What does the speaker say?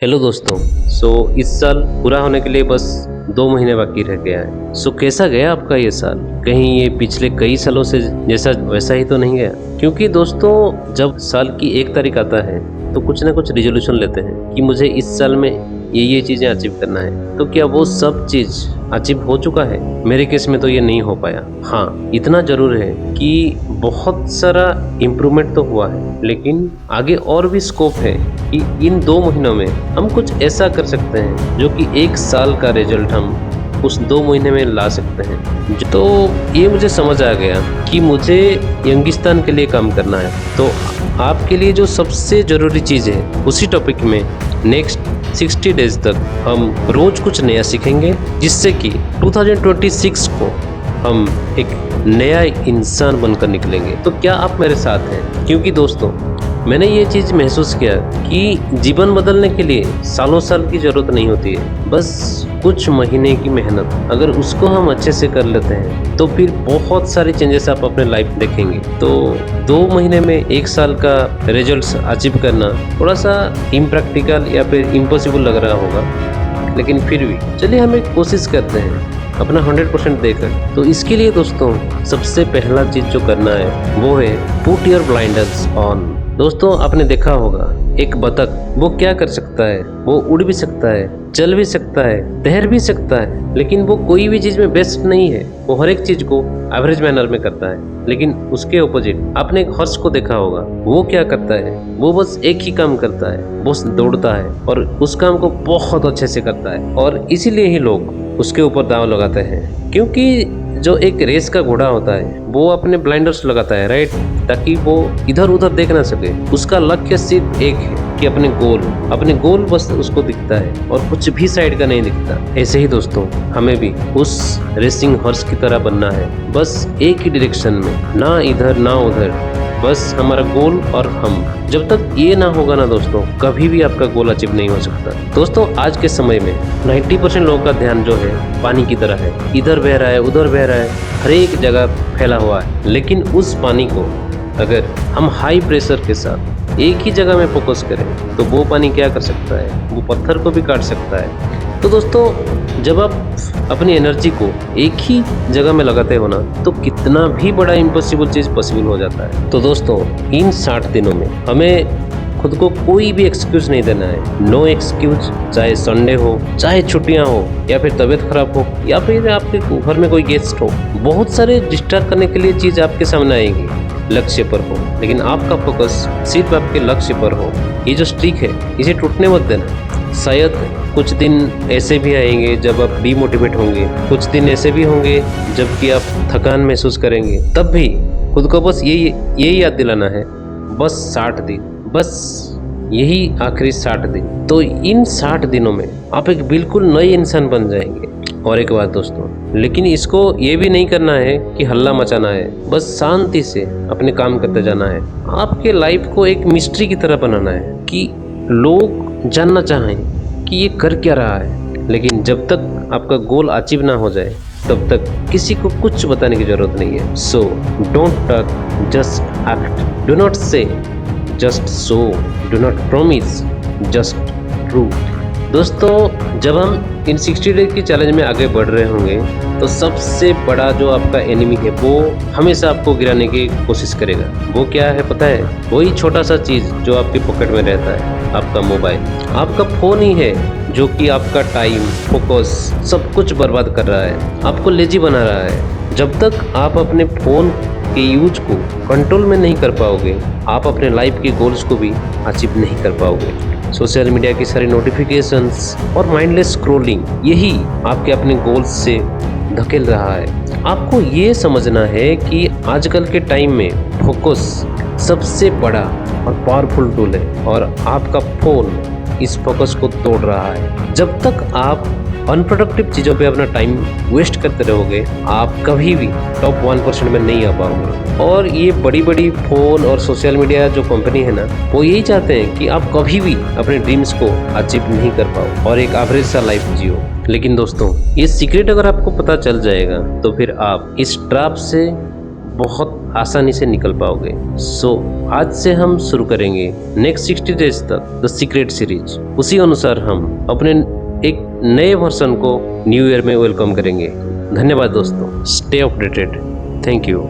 Hello दोस्तों। इस साल पूरा होने के लिए बस 2 महीने बाकी रह गया है। कैसा गया आपका ये साल? कहीं ये पिछले कई सालों से जैसा वैसा ही तो नहीं गया? क्योंकि दोस्तों जब साल की 1 तारीख आता है तो कुछ ना कुछ रिजोल्यूशन लेते हैं कि मुझे इस साल में ये चीज़ें अचीव करना है। तो क्या वो सब चीज़ अचीव हो चुका है? मेरे केस में तो ये नहीं हो पाया। हाँ, इतना ज़रूर है कि बहुत सारा इम्प्रूवमेंट तो हुआ है, लेकिन आगे और भी स्कोप है कि इन 2 महीनों में हम कुछ ऐसा कर सकते हैं जो कि 1 साल का रिजल्ट हम उस 2 महीने में ला सकते हैं। तो ये मुझे समझ आ गया कि मुझे यंगिस्तान के लिए काम करना है। तो आपके लिए जो सबसे ज़रूरी चीज़ है उसी टॉपिक में नेक्स्ट 60 डेज तक हम रोज़ कुछ नया सीखेंगे, जिससे कि 2026 को हम एक नया इंसान बनकर निकलेंगे। तो क्या आप मेरे साथ हैं? क्योंकि दोस्तों मैंने ये चीज़ महसूस किया कि जीवन बदलने के लिए सालों साल की ज़रूरत नहीं होती है, बस कुछ महीने की मेहनत अगर उसको हम अच्छे से कर लेते हैं तो फिर बहुत सारे चेंजेस आप अपने लाइफ देखेंगे। तो 2 महीने में 1 साल का रिजल्ट्स अचीव करना थोड़ा सा इम्प्रैक्टिकल या फिर इम्पॉसिबल लग रहा होगा, लेकिन फिर भी चलिए हम एक कोशिश करते हैं अपना 100% देकर। तो इसके लिए दोस्तों सबसे पहला चीज़ जो करना है वो है पुट योर ब्लाइंडर्स ऑन। दोस्तों आपने देखा होगा एक बतख वो क्या कर सकता है? वो उड़ भी सकता है, चल भी सकता है, तैर भी सकता है, लेकिन वो कोई भी चीज़ में बेस्ट नहीं है। वो हर एक चीज़ को एवरेज मैनर में करता है। लेकिन उसके ऑपोजिट आपने एक हॉर्स को देखा होगा, वो क्या करता है? वो बस एक ही काम करता है, बस दौड़ता है और उस काम को बहुत अच्छे से करता है। और इसीलिए ही लोग उसके ऊपर दांव लगाते हैं, क्योंकि जो एक रेस का घोड़ा होता है वो अपने ब्लाइंडर्स लगाता है, राइट, ताकि वो इधर उधर देख ना सके। उसका लक्ष्य सिर्फ एक है कि अपने गोल बस उसको दिखता है और कुछ भी साइड का नहीं दिखता। ऐसे ही दोस्तों हमें भी उस रेसिंग हॉर्स की तरह बनना है, बस एक ही डायरेक्शन में, ना इधर ना उधर, बस हमारा गोल और हम। जब तक ये ना होगा ना दोस्तों, कभी भी आपका गोल अचीव नहीं हो सकता। दोस्तों आज के समय में 90% लोगों का ध्यान जो है पानी की तरह है, इधर बह रहा है उधर बह रहा है, हर एक जगह फैला हुआ है। लेकिन उस पानी को अगर हम हाई प्रेशर के साथ एक ही जगह में फोकस करें तो वो पानी क्या कर सकता है? वो पत्थर को भी काट सकता है। तो दोस्तों जब आप अपनी एनर्जी को एक ही जगह में लगाते हो ना, तो कितना भी बड़ा इम्पॉसिबल चीज़ पॉसिबल हो जाता है। तो दोस्तों इन 60 दिनों में हमें खुद को कोई भी एक्सक्यूज नहीं देना है। नो एक्सक्यूज, चाहे संडे हो, चाहे छुट्टियां हो, या फिर तबीयत खराब हो, या फिर आपके घर में कोई गेस्ट हो। बहुत सारे डिस्टर्ब करने के लिए चीज़ आपके सामने आएगी, लक्ष्य पर हो, लेकिन आपका फोकस सिर्फ आपके लक्ष्य पर हो। ये जो स्ट्रीक है इसे टूटने मत देना। शायद कुछ दिन ऐसे भी आएंगे जब आप डीमोटिवेट होंगे, कुछ दिन ऐसे भी होंगे जब कि आप थकान महसूस करेंगे। तब भी खुद को बस यही याद दिलाना है, बस 60 दिन, बस यही आखिरी 60 दिन। तो इन 60 दिनों में आप एक बिल्कुल नए इंसान बन जाएंगे। और एक बात दोस्तों, लेकिन इसको ये भी नहीं करना है कि हल्ला मचाना है, बस शांति से अपने काम करते जाना है। आपके लाइफ को एक मिस्ट्री की तरह बनाना है कि लोग जानना चाहें कि ये कर क्या रहा है। लेकिन जब तक आपका गोल अचीव ना हो जाए तब तक किसी को कुछ बताने की जरूरत नहीं है। So don't talk, just act. Do not say, just show. Do not promise, just true. दोस्तों जब हम इन 60 डेज की चैलेंज में आगे बढ़ रहे होंगे तो सबसे बड़ा जो आपका एनिमी है वो हमेशा आपको गिराने की कोशिश करेगा। वो क्या है पता है? वही छोटा सा चीज़ जो आपके पॉकेट में रहता है, आपका मोबाइल। आपका फ़ोन ही है जो कि आपका टाइम, फोकस सब कुछ बर्बाद कर रहा है, आपको लेजी बना रहा है। जब तक आप अपने फ़ोन के यूज को कंट्रोल में नहीं कर पाओगे, आप अपने लाइफ के गोल्स को भी अचीव नहीं कर पाओगे। सोशल मीडिया की सारी नोटिफिकेशंस और माइंडलेस स्क्रॉलिंग यही आपके अपने गोल्स से धकेल रहा है। आपको ये समझना है कि आजकल के टाइम में फोकस सबसे बड़ा और पावरफुल टूल है, और आपका फ़ोन इस फोकस को तोड़ रहा है। जब तक आप अनप्रोडक्टिव चीज़ों पे अपना टाइम वेस्ट करते रहोगे, आप कभी भी टॉप 1% में नहीं आ पाओगे। और ये बड़ी बड़ी फ़ोन और सोशल मीडिया जो कंपनी है ना, वो यही चाहते हैं कि आप कभी भी अपने ड्रीम्स को अचीव नहीं कर पाओ और एक एवरेज सा लाइफ जियो। लेकिन दोस्तों ये सीक्रेट अगर आपको पता चल जाएगा तो फिर आप इस ट्रैप से बहुत आसानी से निकल पाओगे। सो आज से हम शुरू करेंगे नेक्स्ट 60 डेज तक द सीक्रेट सीरीज। उसी अनुसार हम अपने एक नए वर्जन को न्यू ईयर में वेलकम करेंगे। धन्यवाद दोस्तों, स्टे अपडेटेड, थैंक यू।